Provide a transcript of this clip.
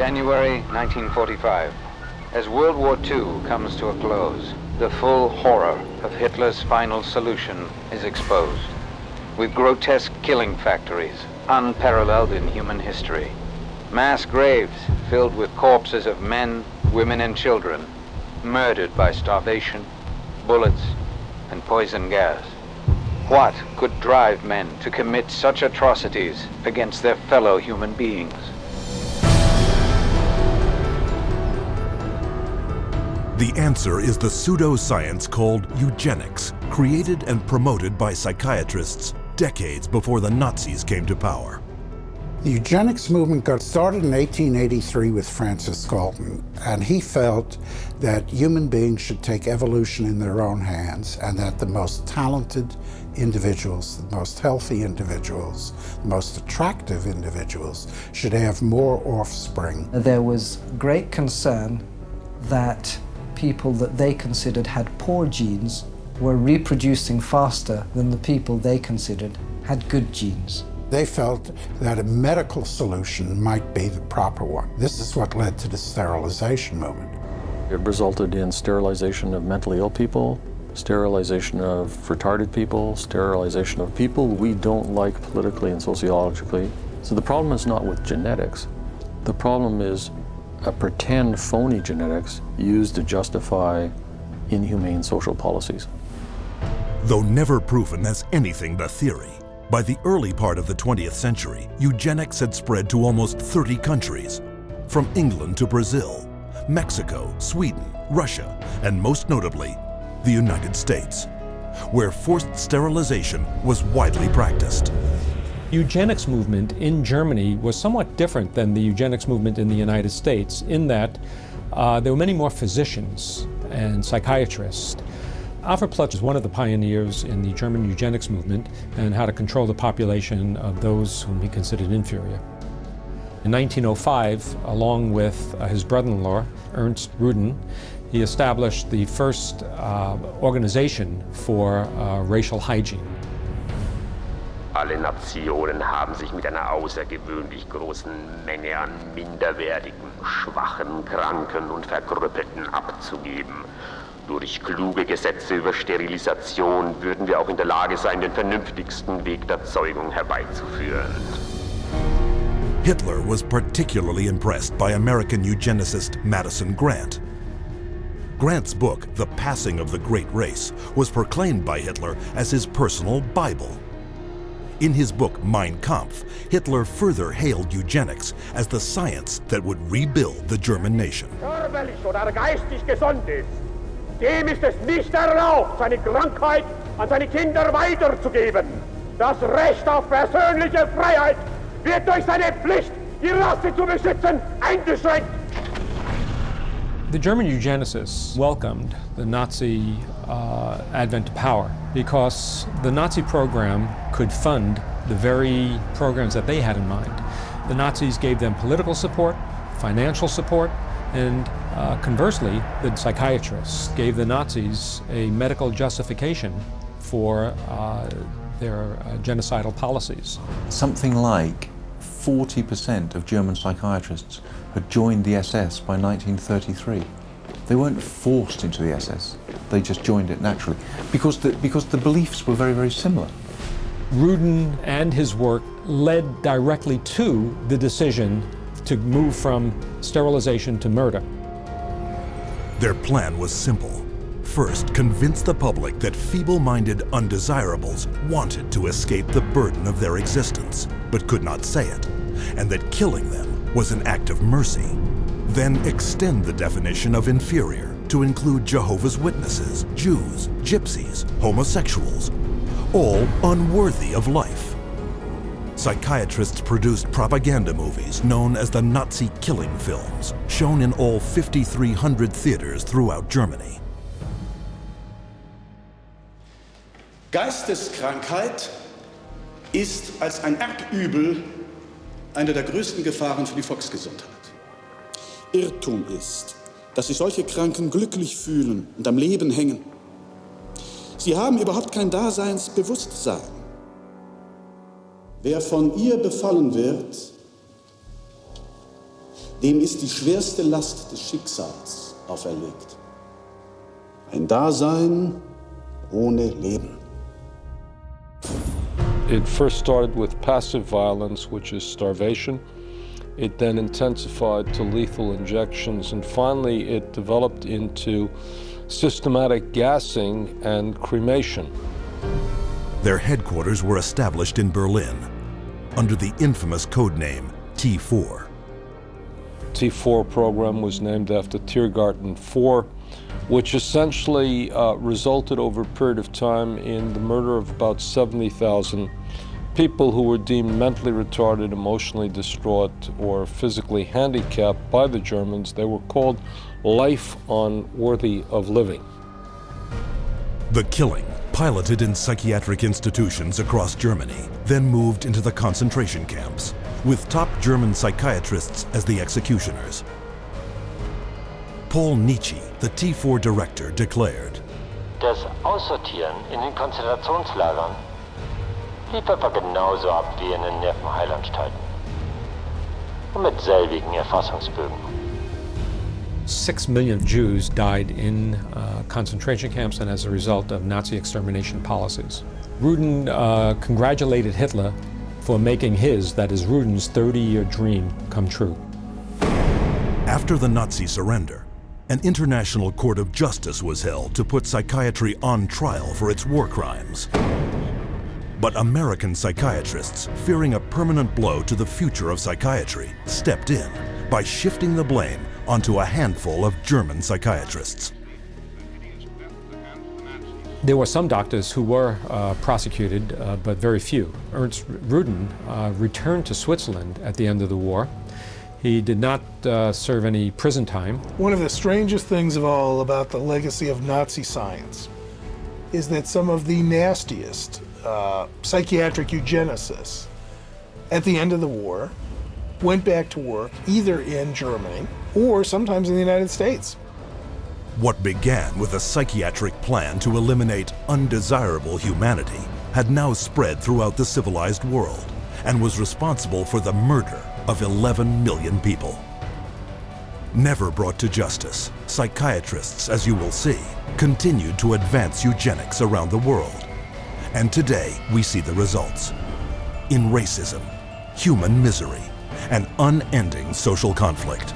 January 1945. As World War II comes to a close, the full horror of Hitler's final solution is exposed. With grotesque killing factories, unparalleled in human history. Mass graves filled with corpses of men, women and children, murdered by starvation, bullets and poison gas. What could drive men to commit such atrocities against their fellow human beings? The answer is the pseudoscience called eugenics, created and promoted by psychiatrists decades before the Nazis came to power. The eugenics movement got started in 1883 with Francis Galton, and he felt that human beings should take evolution in their own hands, and that the most talented individuals, the most healthy individuals, the most attractive individuals should have more offspring. There was great concern that people that they considered had poor genes were reproducing faster than the people they considered had good genes. They felt that a medical solution might be the proper one. This is what led to the sterilization movement. It resulted in sterilization of mentally ill people, sterilization of retarded people, sterilization of people we don't like politically and sociologically. So the problem is not with genetics. The problem is a pretend phony genetics used to justify inhumane social policies. Though never proven as anything but theory, by the early part of the 20th century, eugenics had spread to almost 30 countries, from England to Brazil, Mexico, Sweden, Russia, and most notably, the United States, where forced sterilization was widely practiced. Eugenics movement in Germany was somewhat different than the eugenics movement in the United States in that there were many more physicians and psychiatrists. Alfred Ploetz was one of the pioneers in the German eugenics movement and how to control the population of those whom he considered inferior. In 1905, along with his brother-in-law, Ernst Rudin, he established the first organization for racial hygiene. Alle Nationen haben sich mit einer außergewöhnlich großen Menge an minderwertigen, schwachen, kranken und Verkrüppelten abzugeben. Durch kluge Gesetze über Sterilisation würden wir auch in der Lage sein, den vernünftigsten Weg der Zeugung herbeizuführen. Hitler was particularly impressed by American eugenicist Madison Grant. Grant's book, The Passing of the Great Race, was proclaimed by Hitler as his personal Bible. In his book Mein Kampf, Hitler further hailed eugenics as the science that would rebuild the German nation. Körperlich oder geistig gesund ist, dem ist es nicht erlaubt, seine Krankheit an seine Kinder weiterzugeben. Das Recht auf persönliche Freiheit wird durch seine Pflicht, die Rasse zu beschützen, eingeschränkt. The German eugenicists welcomed the Nazi advent to power because the Nazi program could fund the very programs that they had in mind. The Nazis gave them political support, financial support, and conversely, the psychiatrists gave the Nazis a medical justification for their genocidal policies. Something like 40% of German psychiatrists had joined the SS by 1933. They weren't forced into the SS, they just joined it naturally, because the beliefs were very, very similar. Rudin and his work led directly to the decision to move from sterilization to murder. Their plan was simple. First, convince the public that feeble-minded undesirables wanted to escape the burden of their existence, but could not say it, and that killing them was an act of mercy. Then extend the definition of inferior to include Jehovah's Witnesses, Jews, gypsies, homosexuals, all unworthy of life. Psychiatrists produced propaganda movies known as the Nazi killing films, shown in all 5,300 theaters throughout Germany. Geisteskrankheit ist als ein Erbübel eine der größten Gefahren für die Volksgesundheit. Irrtum ist, dass sich solche Kranken glücklich fühlen und am Leben hängen. Sie haben überhaupt kein Daseinsbewusstsein. Wer von ihr befallen wird, dem ist die schwerste Last des Schicksals auferlegt. Ein Dasein ohne Leben. It first started with passive violence, which is starvation. It then intensified to lethal injections, and finally it developed into systematic gassing and cremation. Their headquarters were established in Berlin under the infamous code name T4. T4 program was named after Tiergarten 4, which essentially resulted over a period of time in the murder of about 70,000 people who were deemed mentally retarded, emotionally distraught, or physically handicapped by the Germans. They were called life unworthy of living. The killing, piloted in psychiatric institutions across Germany, then moved into the concentration camps, with top German psychiatrists as the executioners. Paul Naatzsche, the T4 director, declared, Das Aussortieren in den Konzentrationslagern lief etwa genauso ab wie in den Nervenheilanstalten. Und mit selbigen Erfassungsbögen. 6 million Jews died in concentration camps and as a result of Nazi extermination policies. Rudin congratulated Hitler for making his, that is Rudin's, 30-year dream come true. After the Nazi surrender, an international court of justice was held to put psychiatry on trial for its war crimes. But American psychiatrists, fearing a permanent blow to the future of psychiatry, stepped in by shifting the blame onto a handful of German psychiatrists. There were some doctors who were prosecuted, but very few. Ernst Rudin returned to Switzerland at the end of the war. He did not serve any prison time. One of the strangest things of all about the legacy of Nazi science is that some of the nastiest psychiatric eugenicists at the end of the war went back to work either in Germany or sometimes in the United States. What began with a psychiatric plan to eliminate undesirable humanity had now spread throughout the civilized world and was responsible for the murder of 11 million people. Never brought to justice, psychiatrists, as you will see, continued to advance eugenics around the world. And today we see the results. In racism, human misery, and unending social conflict.